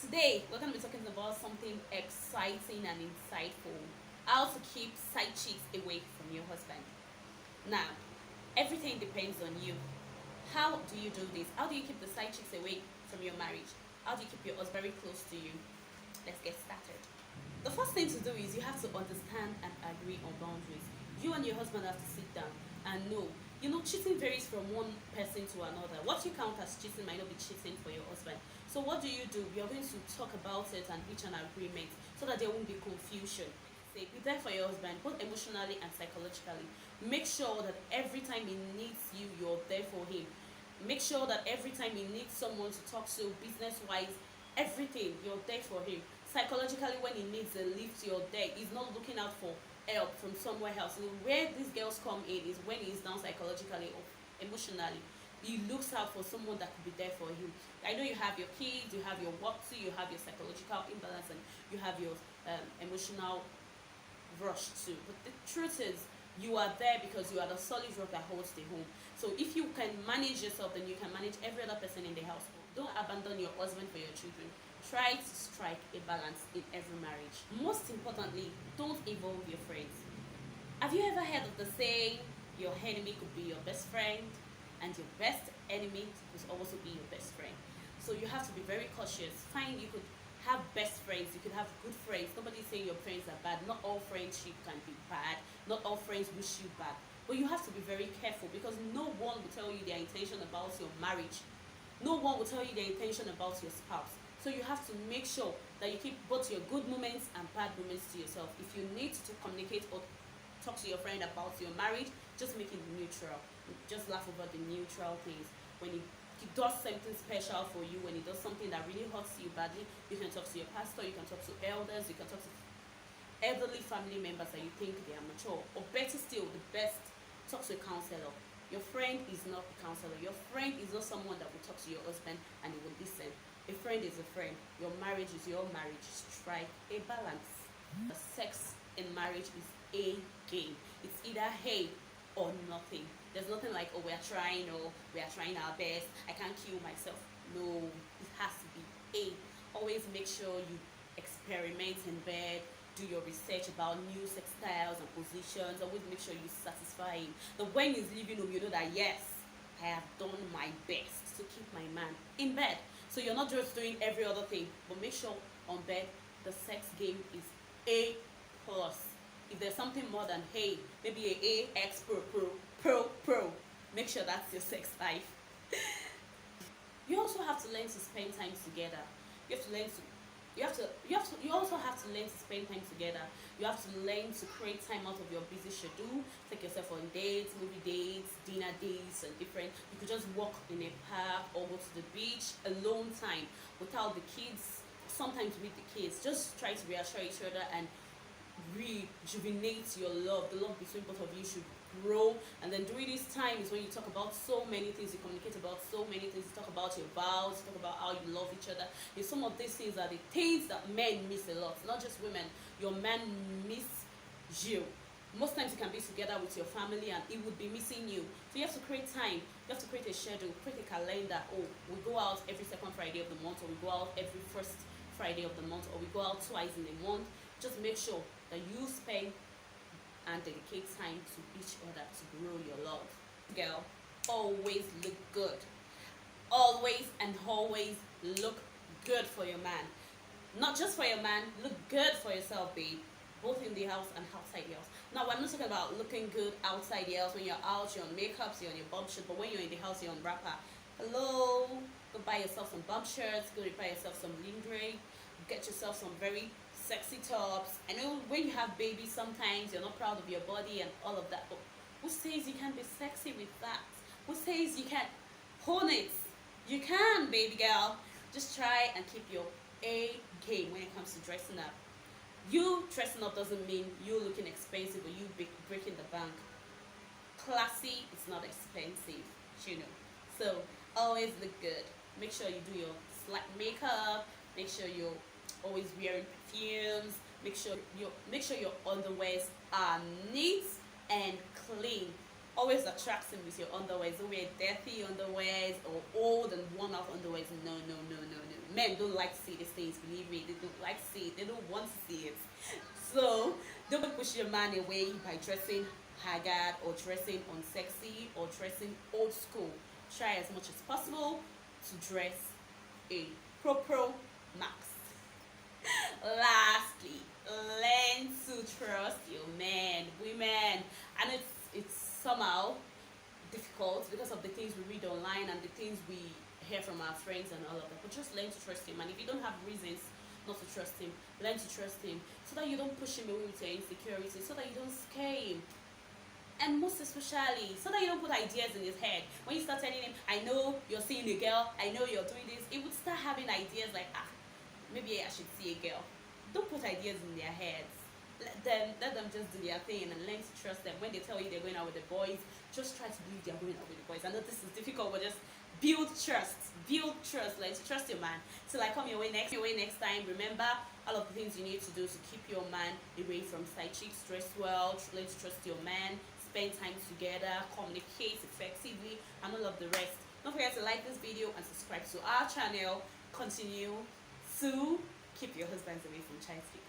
today we're going to be talking about something exciting and insightful: how to keep side chicks away from your husband. Now, everything depends on you. How do you do this? How do you keep the side chicks away from your marriage? How do you keep your husband very close to you? Let's get started. The first thing to do is you have to understand and agree on boundaries. You and your husband have to sit down and know. Cheating varies from one person to another. What you count as cheating might not be cheating for your husband. So what do? We are going to talk about it and reach an agreement so that there won't be confusion. Say, be there for your husband, both emotionally and psychologically. Make sure that every time he needs you, you're there for him. Make sure that every time he needs someone to talk to, business wise, everything, you're there for him. Psychologically, when he needs a lift, you're there. He's not looking out for help from somewhere else. Where these girls come in is when he's down psychologically or emotionally. He looks out for someone that could be there for him. I know you have your kids, you have your work too, you have your psychological imbalance, and you have your emotional rush too. But the truth is, you are there because you are the solid rock that holds the home. So if you can manage yourself, then you can manage every other person in the household. Don't abandon your husband for your children. Try to strike a balance in every marriage. Most importantly, don't involve your friends. Have you ever heard of the saying, your enemy could be your best friend, and your best enemy could also be your best friend? So you have to be very cautious. Fine, you could have best friends, you could have good friends. Nobody's saying your friends are bad. Not all friendship can be bad. Not all friends wish you bad. But you have to be very careful because no one will tell you their intention about your marriage. No one will tell you their intention about your spouse. So you have to make sure that you keep both your good moments and bad moments to yourself. If you need to communicate or talk to your friend about your marriage, just make it neutral. Just laugh over the neutral things. When he does something special for you, when he does something that really hurts you badly, you can talk to your pastor, you can talk to elders, you can talk to elderly family members that you think they are mature. Or better still, the best, talk to a counselor. Your friend is not a counselor. Your friend is not someone that will talk to your husband and he will listen. A friend is a friend. Your marriage is your marriage. Strike a balance. The sex in marriage is a game. It's either hey or nothing. There's nothing like, oh, we are trying our best, I can't kill myself. No, it has to be a. Always make sure you experiment in bed, do your research about new sex styles and positions. Always make sure you satisfy him. That when he's leaving home, you know that yes, I have done my best to keep my man in bed. So you're not just doing every other thing, but make sure on bed the sex game is A plus. If there's something more than hey, maybe a X pro, make sure that's your sex life. You also have to learn to spend time together. You have to learn to you also have to learn to spend time together. You have to learn to create time out of your busy schedule. Take yourself on dates, movie dates, dinner dates, and different. You could just walk in a park or go to the beach alone time without the kids. Sometimes with the kids, just try to reassure each other and rejuvenate your love. The love between both of you should grow. And then during this time is when you talk about so many things, you communicate about so many things, you talk about your vows, you talk about how you love each other. And some of these things are the things that men miss a lot, not just women. Your man miss you. Most times you can be together with your family and he would be missing you. So you have to create time. You have to create a schedule, create a calendar. Oh, we go out every second Friday of the month, or we go out every first Friday of the month, or we go out twice in a month. Just make sure that you spend and dedicate time to each other to grow your love. Girl, always look good. Always and always look good for your man. Not just for your man, look good for yourself, babe. Both in the house and outside the house. Now, I'm not talking about looking good outside the house. When you're out, you're on makeup, you're on your bum shirt. But when you're in the house, you're on wrapper. Hello? Go buy yourself some bum shirts. Go buy yourself some lingerie. Get yourself some very sexy tops. I know when you have babies, sometimes you're not proud of your body and all of that. But who says you can't be sexy with that? Who says you can't hone it? You can, baby girl. Just try and keep your A game when it comes to dressing up. You dressing up doesn't mean you looking expensive or you breaking the bank. Classy is not expensive, you know. So always look good. Make sure you do your slight makeup. Make sure you're always wearing perfumes. Make sure your underwears are neat and clean. Always attracts him with your underwears. Don't wear dirty underwears or old and worn out underwears. No. Men don't like to see these things, believe me. They don't like to see it. They don't want to see it. So don't push your man away by dressing haggard or dressing unsexy or dressing old school. Try as much as possible to dress a proper max. Lastly, learn to trust your men, women, and it's somehow difficult because of the things we read online and the things we hear from our friends and all of that. But just learn to trust him, and if you don't have reasons not to trust him, learn to trust him so that you don't push him away with your insecurity, so that you don't scare him. And most especially, so that you don't put ideas in his head. When you start telling him, I know you're seeing a girl, I know you're doing this, it would start having ideas like, maybe I should see a girl. Don't put ideas in their heads. Let them just do their thing and learn to trust them. When they tell you they're going out with the boys, just try to believe they're going out with the boys. I know this is difficult, but just build trust. Build trust. Learn to trust your man. Till I come your way next time. Remember all of the things you need to do to keep your man away from side chicks. Dress well, learn to trust your man, spend time together, communicate effectively, and all of the rest. Don't forget to like this video and subscribe to our channel. Continue to keep your husbands away from child chicks.